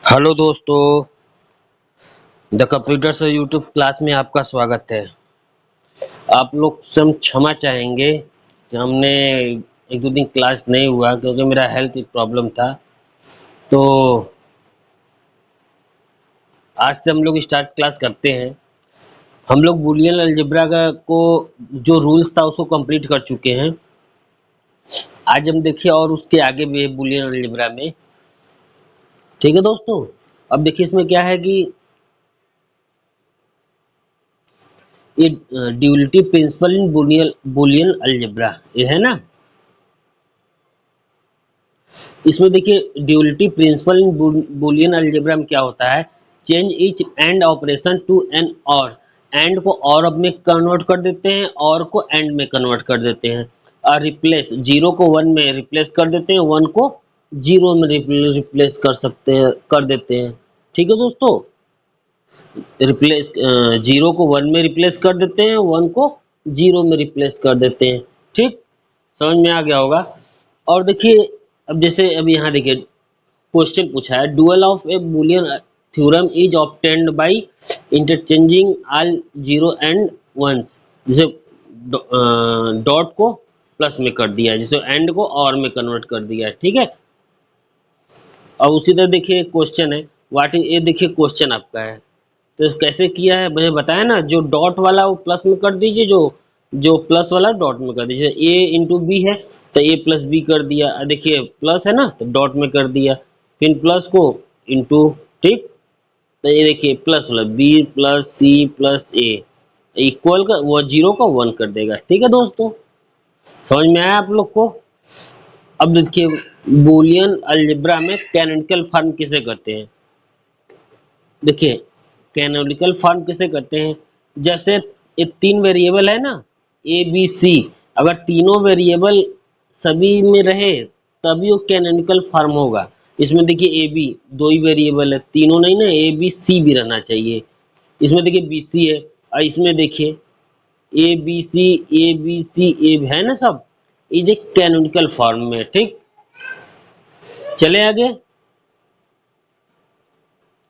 Hello दोस्तों, the computer से YouTube class में आपका स्वागत है। आप लोग से हम क्षमा चाहेंगे कि हमने एक दो दिन क्लास नहीं हुआ क्योंकि मेरा हेल्थ प्रॉब्लम था। तो आज से हम लोग स्टार्ट क्लास करते हैं। हम लोग बूलियन अलजेब्रा का को जो रूल्स था उसको कंप्लीट कर चुके हैं। आज हम देखिए और उसके आगे भी है बूलियन अलजेब्रा में। ठीक है दोस्तों, अब देखिए इसमें क्या है कि ये duality principle in Boolean algebra ये है ना। इसमें देखिए duality principle in Boolean algebra में क्या होता है, change each and operation to an or. And को और में कन्वर्ट कर देते हैं, और को एंड में कन्वर्ट कर देते हैं। और रिप्लेस जीरो को वन में रिप्लेस कर देते हैं, वन को जीरो में रिप्लेस कर सकते हैं, कर देते हैं। ठीक है दोस्तों, रिप्लेस जीरो को वन में रिप्लेस कर देते हैं, वन को जीरो में रिप्लेस कर देते हैं। ठीक, समझ में आ गया होगा। और देखिए अब जैसे अब यहाँ देखिए क्वेश्चन पूछा है, dual of a Boolean theorem is obtained by interchanging all zero and ones. जैसे डॉट को प्लस में कर दिया है, जैसे एंड को और में कन्वर्ट कर दिया है। ठीक है, और उसी तरह देखिए क्वेश्चन है व्हाट इज, ये देखिए क्वेश्चन आपका है तो कैसे किया है मैंने बताया ना, जो डॉट वाला वो प्लस में कर दीजिए, जो जो प्लस वाला डॉट में कर दीजिए। ए इंटू बी है तो ए प्लस बी कर दिया, देखिए प्लस है ना तो डॉट में कर दिया, फिर प्लस को इंटू। ठीक, तो ये देखिए प्लस वाला बी प्लस सी प्लस ए इक्वल का वो जीरो का वन कर देगा। ठीक है दोस्तों, समझ में आया आप लोग को। अब देखिए बूलियन अलजेब्रा में कैनोनिकल फॉर्म किसे कहते हैं। देखिए कैनोनिकल फॉर्म किसे कहते हैं, जैसे ये तीन वेरिएबल है ना ए बी सी, अगर तीनों वेरिएबल सभी में रहे तभी वो कैनोनिकल फॉर्म होगा। इसमें देखिए ए बी दो ही वेरिएबल है, तीनों नहीं ना, ए बी सी भी रहना चाहिए। इसमें देखिए बी सी है और इसमें देखिए ए बी सी, ए बी सी ए है ना, सब इज ए कैनोनिकल फॉर्म में। ठीक, चले आगे,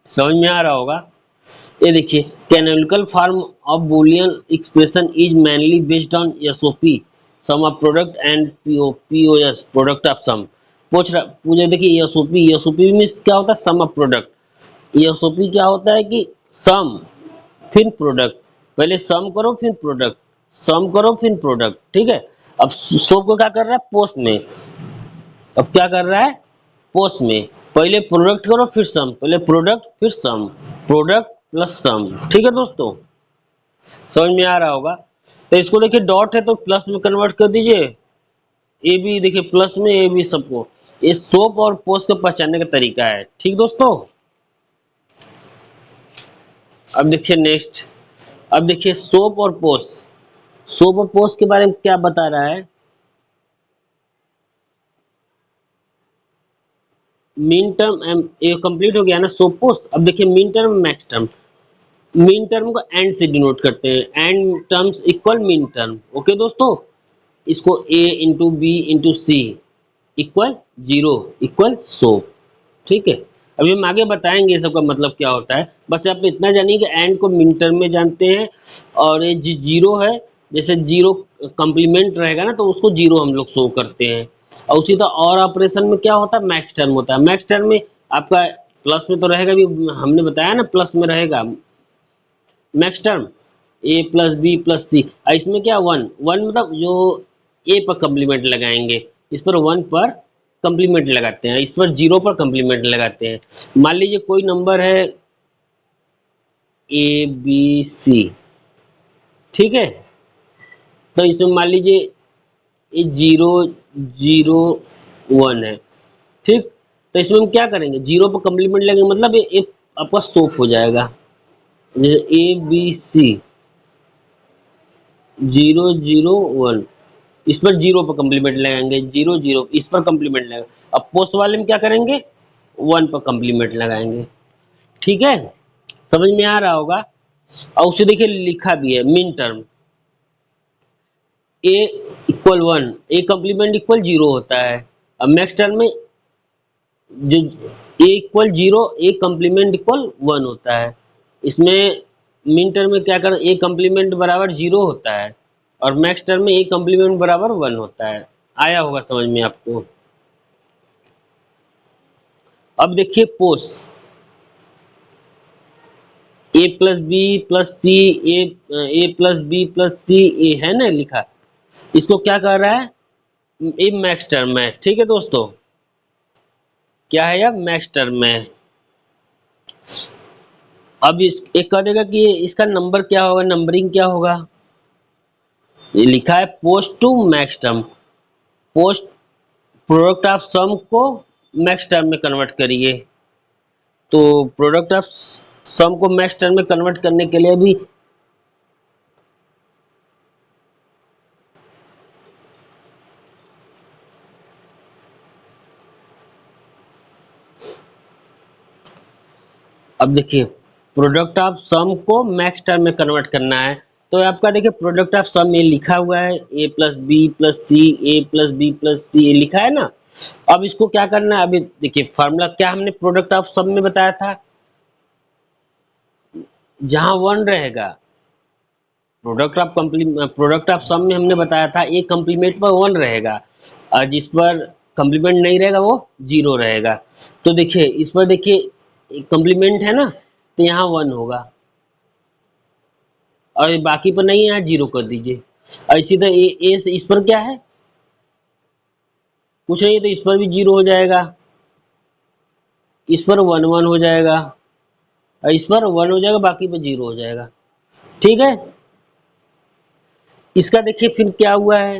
समझ में आ रहा होगा। ये देखिए canonical form of Boolean expression is mainly based on SOP sum of product and POS product of sum. पूछे देखिए एसओपी, एसओपी मींस क्या होता है, सम ऑफ प्रोडक्ट। एसओपी क्या होता है कि सम फिर प्रोडक्ट, पहले सम करो फिर प्रोडक्ट, सम करो फिर प्रोडक्ट। ठीक है, अब सो को क्या कर रहा है पोस्ट में, अब क्या कर रहा है पोस्ट में, पहले प्रोडक्ट करो फिर सम, पहले प्रोडक्ट फिर सम, प्रोडक्ट प्लस सम। ठीक है दोस्तों, समझ में आ रहा होगा। तो इसको देखिए डॉट है तो प्लस में कन्वर्ट कर दीजिए, ए बी देखिए प्लस में ए बी सबको। ये सोप और पोस्ट को पहचानने का तरीका है। ठीक दोस्तों, अब देखिए नेक्स्ट, अब देखिए सोप और पोस्ट, सोप और पोस्ट के बारे में क्या बता रहा है। मीन टर्म ये कंप्लीट हो गया ना सोप पोस्ट। अब देखिए mean term max term, mean term को एंड से डिनोट करते हैं, and terms equal mean term. Okay दोस्तों, इसको ए इंटू बी इंटू सी इक्वल जीरो इक्वल सो। ठीक है, अभी हम आगे बताएंगे ये सब का मतलब क्या होता है, बस आप इतना जानिए कि एंड को मिन टर्म में जानते हैं। और ये जीरो है, जैसे जीरो कंप्लीमेंट रहेगा ना तो उसको जीरो हम लोग शो करते हैं। और उसी तरह और ऑपरेशन में क्या होता है, मैक्स टर्म होता है। मैक्स टर्म में आपका प्लस में तो रहेगा भी, हमने बताया ना प्लस में रहेगा मैक्स टर्म ए प्लस बी प्लस सी। इसमें क्या वन, वन मतलब जो ए पर कंप्लीमेंट लगाएंगे, इस पर वन पर कंप्लीमेंट लगाते हैं, इस पर जीरो पर कंप्लीमेंट लगाते हैं। मान लीजिए कोई नंबर है ए बी सी, ठीक है, तो इसमें मान लीजिए ये जीरो जीरो वन है। ठीक, तो इसमें हम क्या करेंगे, जीरो पर कंप्लीमेंट लगेंगे, मतलब ये आपका सोप हो जाएगा। जैसे A B C zero zero one, इस पर जीरो पर कंप्लीमेंट लगाएंगे, जीरो जीरो इस पर कंप्लीमेंट लगाएंगे। अब पोस्ट वाले में क्या करेंगे, वन पर कंप्लीमेंट लगाएंगे। ठीक है, समझ में आ रहा होगा। और उसे देखिए लिखा भी है minterm, A equal one, A complement equal zero होता है। अब नेक्स्ट टर्म में जो A equal zero, A complement equal one होता है। इसमें मिन टर्म में क्या कर, ए कम्प्लीमेंट बराबर जीरो होता है और मैक्स टर्म में ए कम्प्लीमेंट बराबर वन होता है। आया होगा समझ में आपको। अब देखिए पोस, ए प्लस बी प्लस सी, ए प्लस बी प्लस सी, ए है ना लिखा, इसको क्या कर रहा है, ए मैक्स टर्म है। ठीक है दोस्तों, क्या है यह मैक्स टर्म है। अब इस एक कह देगा कि इसका नंबर क्या होगा, नंबरिंग क्या होगा, ये लिखा है post to maxterm. Post product of sum को मैक्स टर्म में कन्वर्ट करिए। तो प्रोडक्ट ऑफ सम को मैक्स टर्म में कन्वर्ट करने के लिए भी अब देखिए प्रोडक्ट ऑफ सम को मैक्स टर्म में कन्वर्ट करना है। तो आपका देखिए प्रोडक्ट ऑफ सम ये लिखा हुआ है, ए प्लस बी प्लस सी, ए प्लस बी प्लस सी, ये लिखा है ना। अब इसको क्या करना है, अभी देखिए फार्मूला क्या हमने प्रोडक्ट ऑफ सम में बताया था, जहां वन रहेगा, प्रोडक्ट ऑफ सम में हमने बताया था ए कंप्लीमेंट पर वन रहेगा और जिस पर कंप्लीमेंट नहीं रहेगा वो जीरो रहेगा। तो देखिए इस पर देखिए कंप्लीमेंट है ना, तो यहाँ वन होगा और ये बाकी पर नहीं है, यहाँ जीरो कर दीजिए। और इसी तरह ए से इस पर क्या है, कुछ नहीं, तो इस पर भी जीरो हो जाएगा, इस पर वन वन हो जाएगा और इस पर वन हो जाएगा, बाकी पर जीरो हो जाएगा। ठीक है, इसका देखिए फिर क्या हुआ है,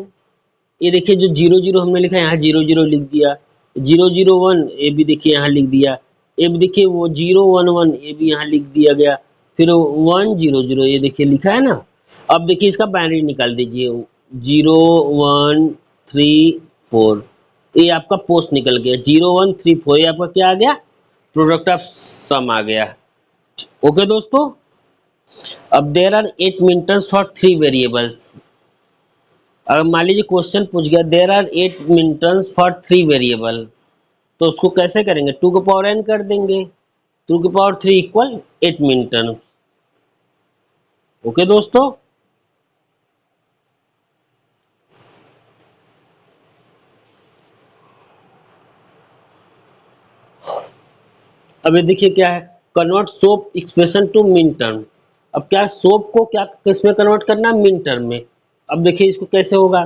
ये देखिए जो जीरो जीरो हमने लिखा है यहाँ जीरो जीरो लिख दिया, जीरो जीरो वन ये भी देखिए यहाँ लिख दिया, ये भी देखिए वो जीरो वन वन ये भी यहाँ लिख दिया गया, फिर वन जीरो जीरो ये देखिए लिखा है ना। अब देखिए इसका बाइनरी निकाल दीजिए, जीरो वन थ्री फोर, ये आपका पोस्ट निकल गया, जीरो वन थ्री फोर, ये आपका क्या आ गया, प्रोडक्ट ऑफ सम आ गया। ओके दोस्तों, अब देर आर 8 मिनटर्स फॉर 3 वेरिएबल्स। अगर मान लीजिए क्वेश्चन पूछ गया देर आर 8 मिनटर्स फॉर 3 वेरिएबल, तो उसको कैसे करेंगे, टू के पावर n कर देंगे, टू के पावर 3 इक्वल 8 मिनटर्स। ओके दोस्तों, अब ये देखिए क्या है, convert SOP expression to minterm. अब क्या सोप को क्या किस में कन्वर्ट करना है, मिन टर्म में। अब देखिए इसको कैसे होगा,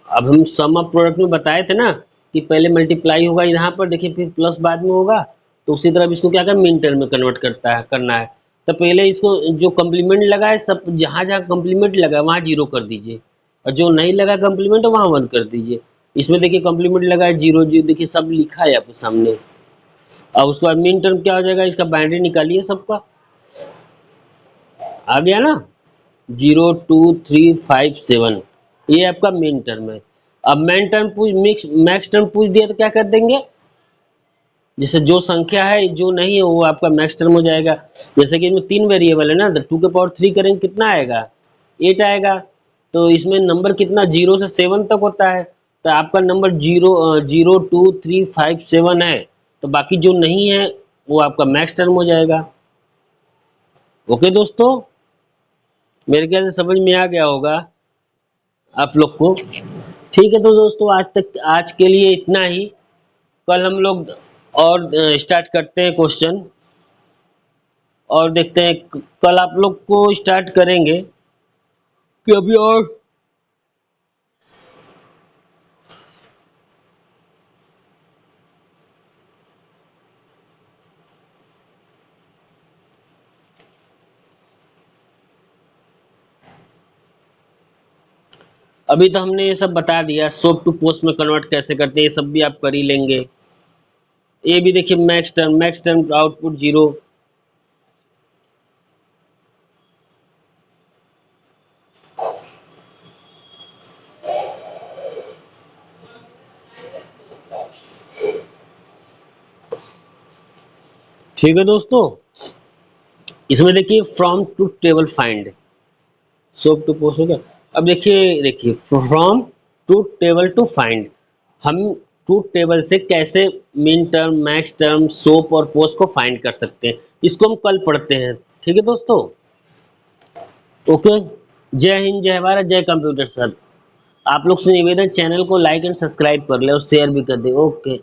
अब हम सम ऑफ प्रोडक्ट में बताए थे ना कि पहले मल्टीप्लाई होगा यहाँ पर, देखिए फिर प्लस बाद में होगा, तो उसी तरह इसको क्या कर मिन टर्म में कन्वर्ट करना है। तो पहले इसको जो कम्प्लीमेंट लगा है सब, जहाँ जहाँ कम्प्लीमेंट लगा है वहाँ जीरो कर दीजिए और जो नहीं लगा कम्प्लीमेंट वहाँ वन कर दीजिए। इसमें देखिए कम्प्लीमेंट लगा है जीरो जीरो, देखिए सब लिखा है आपके सामने। अब उसके बाद मिन टर्म क्या हो जाएगा, इसका बाइनरी निकालिए सबका, आ गया ना, 0 2 3 5 7, ये आपका मेन टर्म है। अब मेन टर्म पूछ मैक्स टर्म पूछ दिया तो क्या कर देंगे, जैसे जो संख्या है जो नहीं है वो आपका मैक्स टर्म हो जाएगा। जैसे कि इसमें 3 वेरिएबल है ना, तो 2 के पावर 3 करेंगे कितना आएगा, 8 आएगा। तो इसमें नंबर कितना 0 से 7 तक होता है, तो आपका नंबर 0 2 3 5 7 है, तो बाकी जो नहीं है वो आपका मैक्स टर्म हो जाएगा। ओके दोस्तों, मेरे ख्याल से समझ में आ गया होगा आप लोग को। ठीक है, तो दोस्तों आज के लिए इतना ही। कल हम लोग और स्टार्ट करते हैं क्वेश्चन और देखते हैं, कल आप लोग को स्टार्ट करेंगे कि अभी और अभी तो हमने ये सब बता दिया, सोप टू पोस्ट में कन्वर्ट कैसे करते हैं ये सब भी आप कर ही लेंगे। ये भी देखिए मैक्स टर्म आउटपुट जीरो। ठीक है दोस्तों, इसमें देखिए from to table find, SOP to POS हो गया। अब देखिए from to table to find, हम ट्रूथ टेबल से कैसे minterm, maxterm, SOP और पोस्ट को फाइंड कर सकते हैं, इसको हम कल पढ़ते हैं। ठीक है दोस्तों, ओके। जय हिंद, जय भारत, जय कंप्यूटर सर। आप लोग से निवेदन, चैनल को लाइक एंड सब्सक्राइब कर ले और शेयर भी कर दे। ओके।